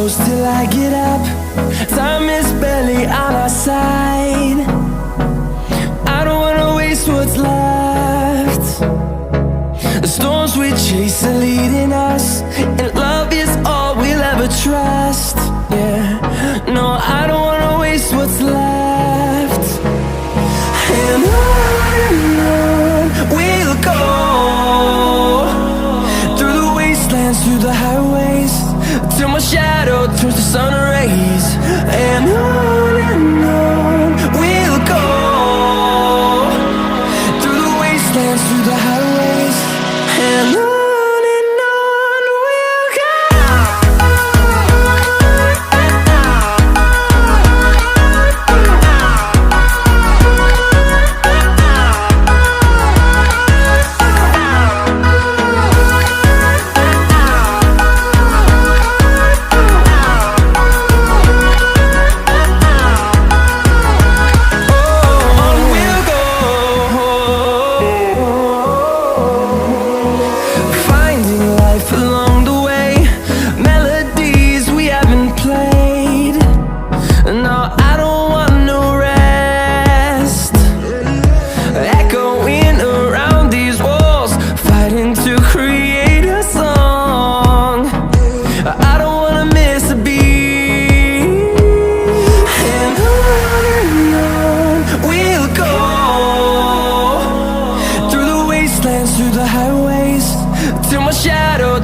close till I get up. Time is barely on our side. I don't wanna waste what's left. The storms we chase are leading us, and love is all we'll ever trust. Yeah, no, I don't wanna waste what's left. And on we'll go, through the wastelands, through the highways, till my shadow turns to sun rays. And on we'll go, through the wastelands, through the highways, and on we'll go.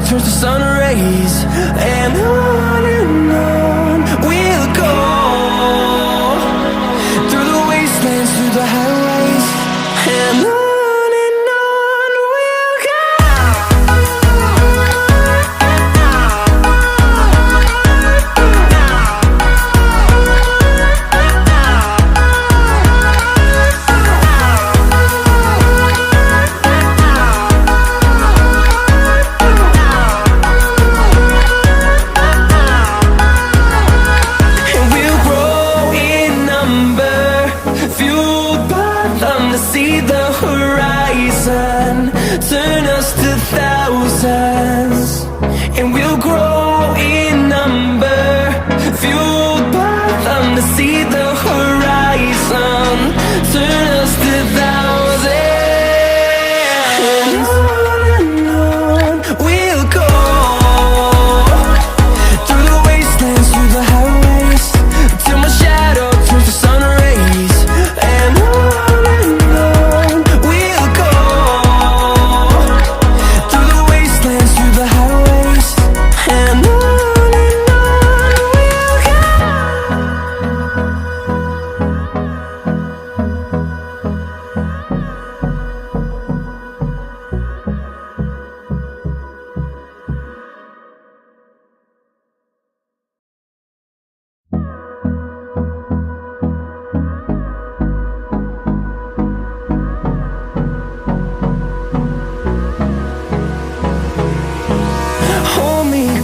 Turns to sun rays, and on we'll go, through the wastelands, through the highways, and on we'll go. See the horizon, turn us to thousands, and we'll grow in number, fueled by them to see the horizon, turn us to thousands. And on we'll go, through the wastelands, through the highways, till my shadow turns to sun rays. And on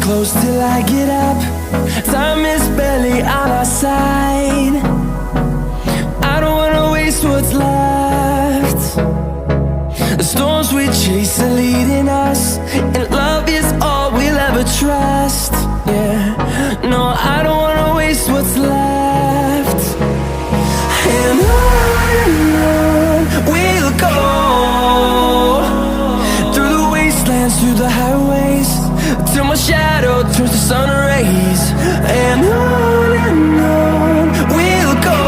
close till I get up. Time is barely on our side. I don't wanna waste what's left. The storms we chase are leading us, and love is all we'll ever trust. Yeah, no, I don't wanna waste what's left. And on we'll go, through the wastelands, through the highways, till my shadow turns to sun rays. And on we'll go,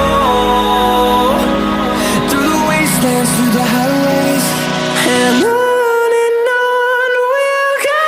through the wastelands, through the highways, and on we'll go.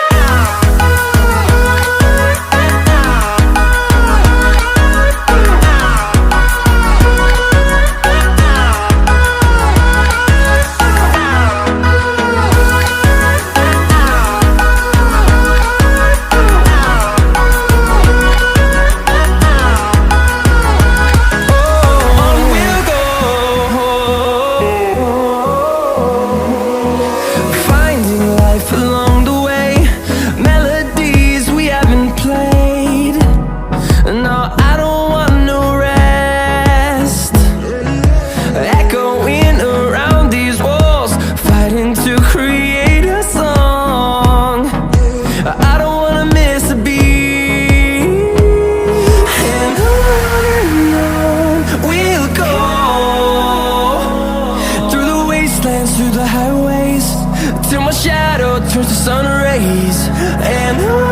turns to sun rays, and